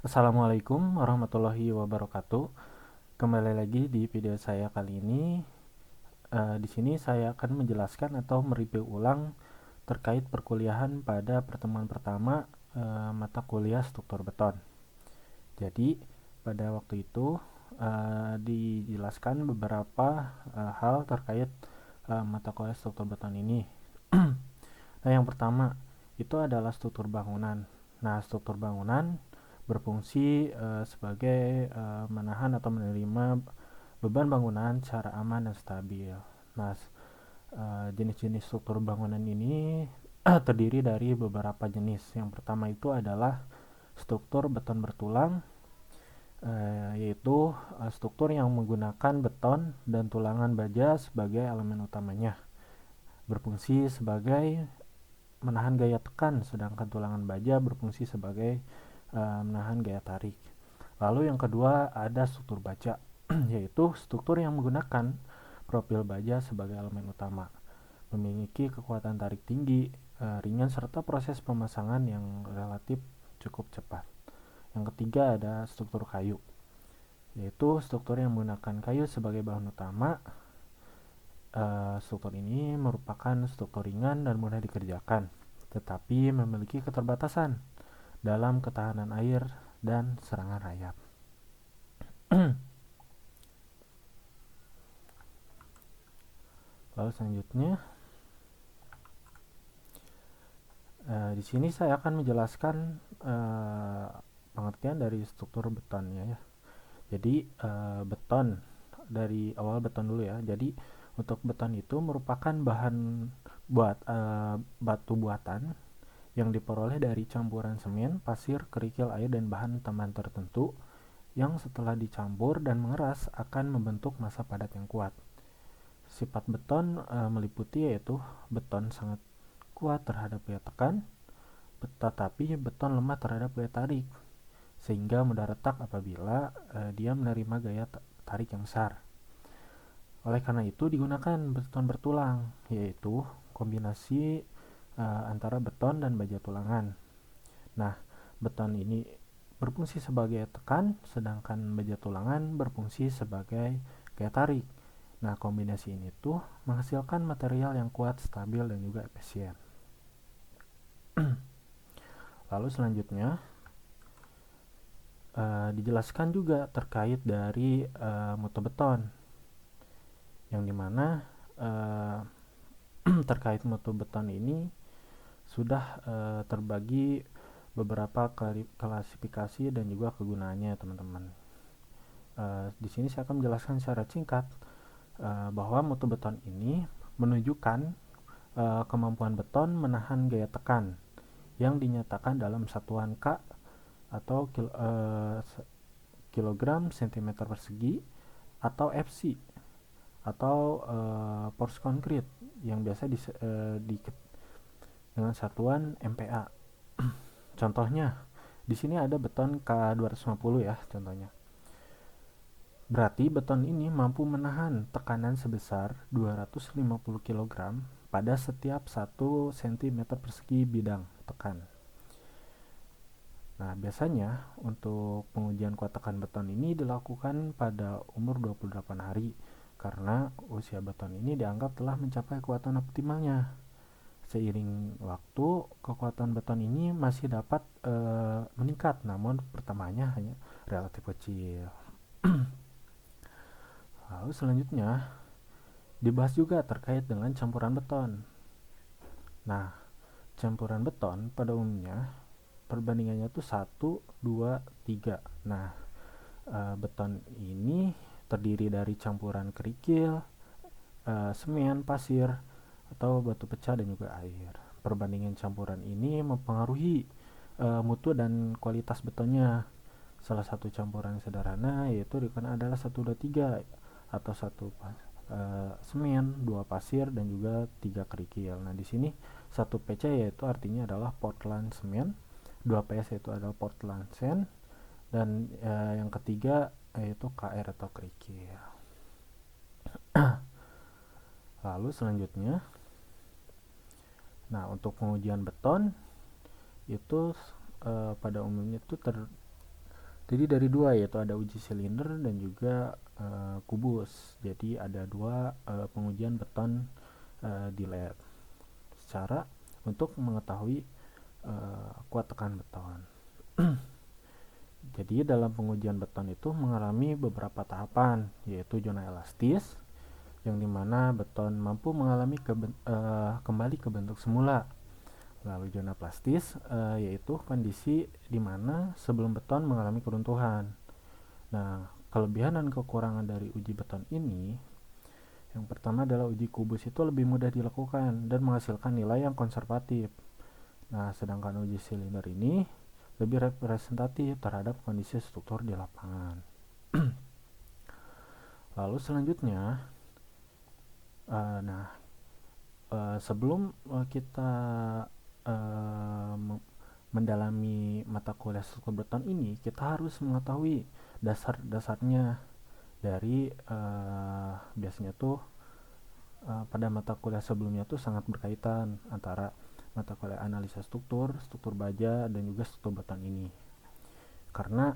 Assalamualaikum warahmatullahi wabarakatuh. Kembali lagi di video saya kali ini. Di sini saya akan menjelaskan atau mereview ulang terkait perkuliahan pada pertemuan pertama mata kuliah struktur beton. Jadi pada waktu itu dijelaskan beberapa hal terkait mata kuliah struktur beton ini. Nah, yang pertama itu adalah struktur bangunan. Nah, struktur bangunan berfungsi sebagai menahan atau menerima beban bangunan secara aman dan stabil. Nah, jenis-jenis struktur bangunan ini terdiri dari beberapa jenis. Yang pertama itu adalah struktur beton bertulang, yaitu struktur yang menggunakan beton dan tulangan baja sebagai elemen utamanya. Berfungsi sebagai menahan gaya tekan, sedangkan tulangan baja berfungsi sebagai menahan gaya tarik. Lalu yang kedua ada struktur baja, yaitu struktur yang menggunakan profil baja sebagai elemen utama, memiliki kekuatan tarik tinggi, ringan, serta proses pemasangan yang relatif cukup cepat. Yang ketiga ada struktur kayu, yaitu struktur yang menggunakan kayu sebagai bahan utama. Struktur ini merupakan struktur ringan dan mudah dikerjakan, tetapi memiliki keterbatasan dalam ketahanan air dan serangan rayap. Lalu selanjutnya, di sini saya akan menjelaskan pengertian dari struktur betonnya ya. Jadi beton dari awal beton dulu ya. Jadi untuk beton itu merupakan bahan batu buatan yang diperoleh dari campuran semen, pasir, kerikil, air, dan bahan tambahan tertentu yang setelah dicampur dan mengeras akan membentuk massa padat yang kuat. Sifat beton meliputi yaitu beton sangat kuat terhadap gaya tekan, tetapi beton lemah terhadap gaya tarik, sehingga mudah retak apabila dia menerima gaya tarik yang besar. Oleh karena itu digunakan beton bertulang, yaitu kombinasi antara beton dan baja tulangan. Nah, beton ini berfungsi sebagai tekan, sedangkan baja tulangan berfungsi sebagai gaya tarik. Nah, kombinasi ini tuh menghasilkan material yang kuat, stabil, dan juga efisien. Lalu selanjutnya dijelaskan juga terkait dari mutu beton, yang dimana terkait mutu beton ini sudah terbagi beberapa klasifikasi dan juga kegunaannya teman-teman. Di sini saya akan menjelaskan secara singkat bahwa mutu beton ini menunjukkan kemampuan beton menahan gaya tekan yang dinyatakan dalam satuan K atau kilogram cm persegi, atau FC atau force concrete yang biasa dengan satuan MPa. Contohnya di sini ada beton K250 ya contohnya. Berarti beton ini mampu menahan tekanan sebesar 250 kg pada setiap 1 cm persegi bidang tekan. Nah, biasanya untuk pengujian kuat tekan beton ini dilakukan pada umur 28 hari karena usia beton ini dianggap telah mencapai kekuatan optimalnya. Seiring waktu, kekuatan beton ini masih dapat meningkat, namun pertamanya hanya relatif kecil. Lalu selanjutnya dibahas juga terkait dengan campuran beton. Nah, campuran beton pada umumnya perbandingannya tuh 1, 2, 3. Nah, beton ini terdiri dari campuran kerikil, semen, pasir, atau batu pecah dan juga air. Perbandingan campuran ini mempengaruhi mutu dan kualitas betonnya. Salah satu campuran sederhana yaitu adalah 1, 2, 3 atau 1 semen, 2 pasir, dan juga 3 kerikil. Nah, di sini 1 PC yaitu artinya adalah Portland semen, 2PS yaitu adalah Portland sand, dan yang ketiga yaitu KR atau kerikil. Lalu selanjutnya, nah untuk pengujian beton itu pada umumnya itu Jadi dari dua, yaitu ada uji silinder dan juga kubus. Jadi ada dua pengujian beton di lab secara untuk mengetahui kuat tekan beton. Jadi dalam pengujian beton itu mengalami beberapa tahapan, yaitu zona elastis, yang dimana beton mampu mengalami kembali ke bentuk semula. Lalu zona plastis, yaitu kondisi di mana sebelum beton mengalami keruntuhan. Nah, kelebihan dan kekurangan dari uji beton ini, yang pertama adalah uji kubus itu lebih mudah dilakukan dan menghasilkan nilai yang konservatif. Nah, sedangkan uji silinder ini lebih representatif terhadap kondisi struktur di lapangan. Lalu selanjutnya, sebelum kita mendalami mata kuliah struktur beton ini, kita harus mengetahui dasar-dasarnya dari biasanya tuh pada mata kuliah sebelumnya tuh sangat berkaitan antara mata kuliah analisa struktur baja dan juga struktur beton ini. Karena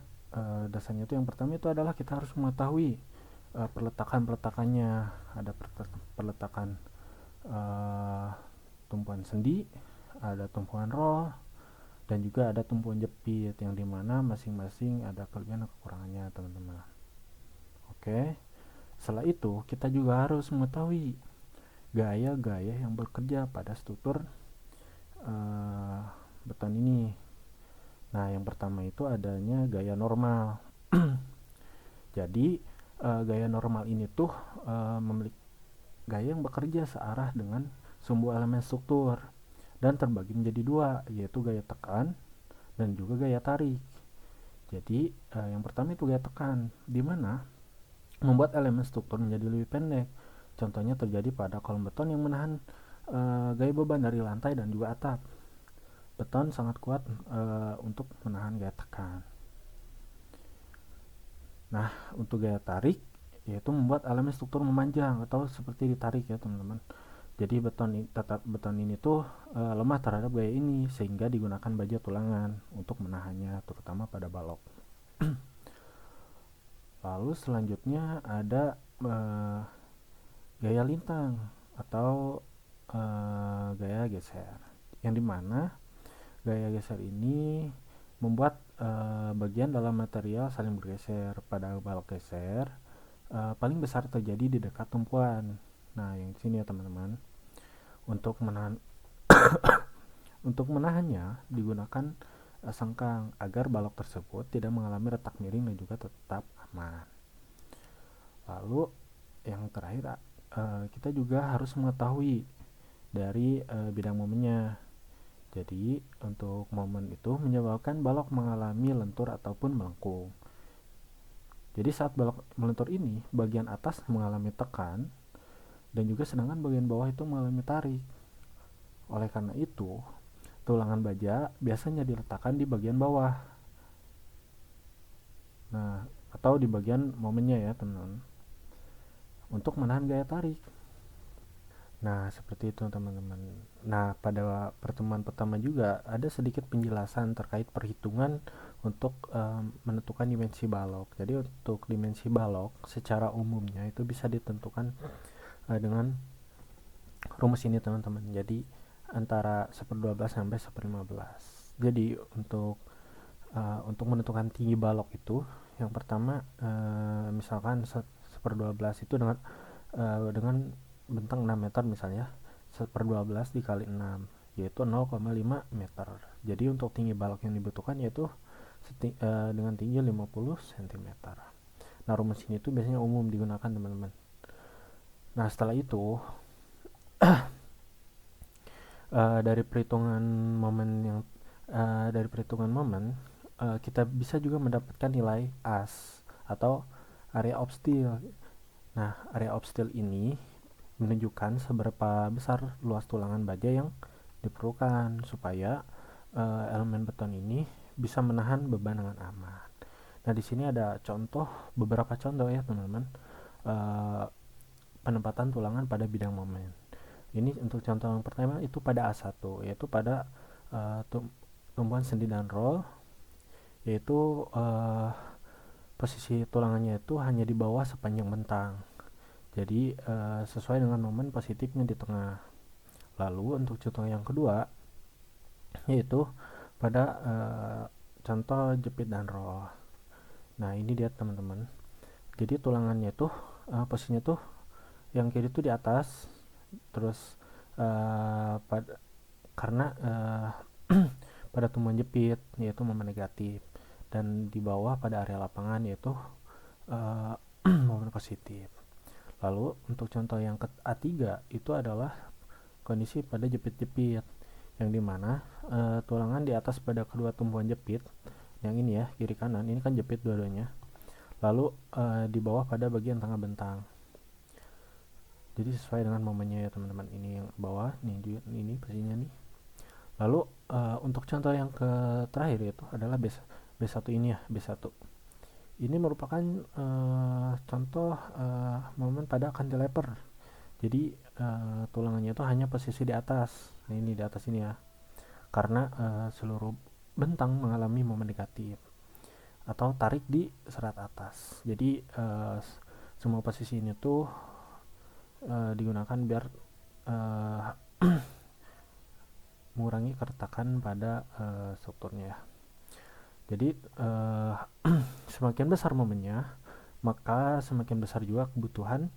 dasarnya itu yang pertama itu adalah kita harus mengetahui peletakannya. Ada peletakan tumpuan sendi, ada tumpuan roll, dan juga ada tumpuan jepit yang dimana masing-masing ada kelebihan dan kekurangannya, teman-teman. Oke, setelah itu kita juga harus mengetahui gaya-gaya yang bekerja pada struktur beton ini. Nah, yang pertama itu adanya gaya normal. Jadi gaya normal ini tuh memiliki gaya yang bekerja searah dengan sumbu elemen struktur dan terbagi menjadi dua, yaitu gaya tekan dan juga gaya tarik. Jadi yang pertama itu gaya tekan, di mana membuat elemen struktur menjadi lebih pendek. Contohnya terjadi pada kolom beton yang menahan gaya beban dari lantai dan juga atap. Beton sangat kuat untuk menahan gaya tekan. Nah, untuk gaya tarik yaitu membuat elemen struktur memanjang atau seperti ditarik ya, teman-teman. Jadi beton ini tuh lemah terhadap gaya ini sehingga digunakan baja tulangan untuk menahannya, terutama pada balok. Lalu selanjutnya ada gaya lintang atau gaya geser, yang dimana gaya geser ini membuat bagian dalam material saling bergeser. Pada balok geser paling besar terjadi di dekat tumpuan. Nah, yang sini ya, teman-teman. Untuk menahannya digunakan sengkang agar balok tersebut tidak mengalami retak miring dan juga tetap aman. Lalu yang terakhir kita juga harus mengetahui dari bidang momennya. Jadi untuk momen itu menyebabkan balok mengalami lentur ataupun melengkung. Jadi saat balok melentur ini, bagian atas mengalami tekan dan juga sedangkan bagian bawah itu mengalami tarik. Oleh karena itu, tulangan baja biasanya diletakkan di bagian bawah. Nah, atau di bagian momennya ya, teman-teman. Untuk menahan gaya tarik. Nah, seperti itu, teman-teman. Nah, pada pertemuan pertama juga ada sedikit penjelasan terkait perhitungan untuk menentukan dimensi balok. Jadi untuk dimensi balok secara umumnya itu bisa ditentukan dengan rumus ini, teman-teman. Jadi antara 1/12 sampai 1/15. Jadi untuk menentukan tinggi balok itu yang pertama misalkan 1/12 itu dengan bentang 6 meter misalnya, 1/12 dikali 6 yaitu 0,5 meter. Jadi untuk tinggi balok yang dibutuhkan yaitu dengan tinggi 50 cm. Nah, rumus ini tuh biasanya umum digunakan, teman-teman. Nah, setelah itu dari perhitungan momen kita bisa juga mendapatkan nilai AS atau area of steel. Nah, area of steel ini menunjukkan seberapa besar luas tulangan baja yang diperlukan supaya elemen beton ini bisa menahan beban dengan aman. Nah, di sini ada beberapa contoh ya, teman-teman, penempatan tulangan pada bidang momen. Ini untuk contoh yang pertama itu pada A1, yaitu pada tumpuan sendi dan roll yaitu posisi tulangannya itu hanya di bawah sepanjang bentang. Jadi sesuai dengan momen positifnya di tengah. Lalu untuk contoh yang kedua yaitu pada contoh jepit dan roll. Nah ini dia teman-teman. Jadi tulangannya tuh posisinya tuh yang kiri tuh di atas, terus karena pada tumbuhan jepit yaitu momen negatif, dan di bawah pada area lapangan yaitu uh, momen positif. Lalu untuk contoh yang A3 itu adalah kondisi pada jepit-jepit yang dimana tulangan di atas pada kedua tumbuhan jepit, yang ini ya kiri kanan ini kan jepit dua-duanya, lalu di bawah pada bagian tengah bentang. Jadi sesuai dengan momennya ya teman-teman, ini yang bawah nih, ini posisinya nih. Lalu untuk contoh yang terakhir itu adalah B1 ini ya, B1 ini merupakan contoh momen pada cantilever. Jadi tulangannya itu hanya posisi di atas. Nah ini di atas ini ya, karena seluruh bentang mengalami momen negatif atau tarik di serat atas. Jadi semua posisi ini tuh digunakan biar mengurangi keretakan pada strukturnya. Jadi semakin besar momennya, maka semakin besar juga kebutuhan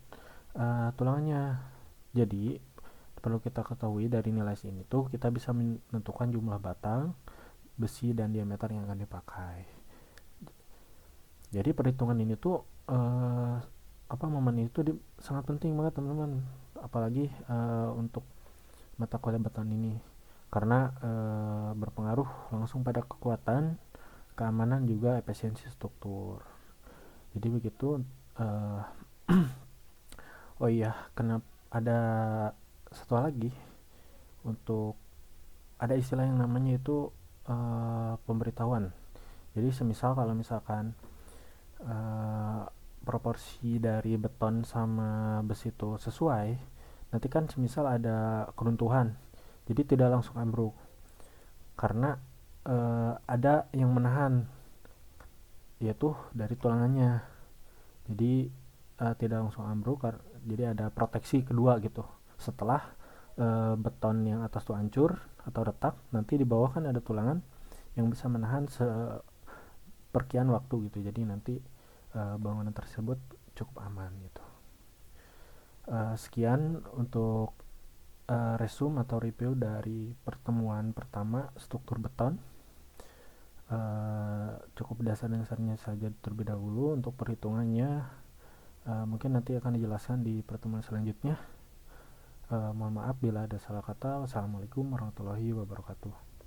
tulangannya. Jadi perlu kita ketahui dari nilai ini tuh kita bisa menentukan jumlah batang, besi, dan diameter yang akan dipakai. Jadi perhitungan ini tuh momen itu sangat penting banget teman-teman, apalagi untuk mata kuliah beton ini, karena berpengaruh langsung pada kekuatan, keamanan, juga efisiensi struktur. Jadi begitu. Oh iya, kenapa ada satu lagi, untuk ada istilah yang namanya itu pemberitahuan. Jadi semisal kalau misalkan proporsi dari beton sama besi itu sesuai, nanti kan semisal ada keruntuhan, jadi tidak langsung ambruk karena ada yang menahan, yaitu dari tulangannya. Jadi tidak langsung ambruk, jadi ada proteksi kedua gitu. Setelah beton yang atas tuh hancur atau retak, nanti di bawah kan ada tulangan yang bisa menahan seperkian waktu gitu. Jadi nanti bangunan tersebut cukup aman gitu. Sekian untuk resume atau review dari pertemuan pertama struktur beton. Cukup dasar-dasarnya saja terlebih dahulu. Untuk perhitungannya mungkin nanti akan dijelaskan di pertemuan selanjutnya. Mohon maaf bila ada salah kata. Wassalamualaikum warahmatullahi wabarakatuh.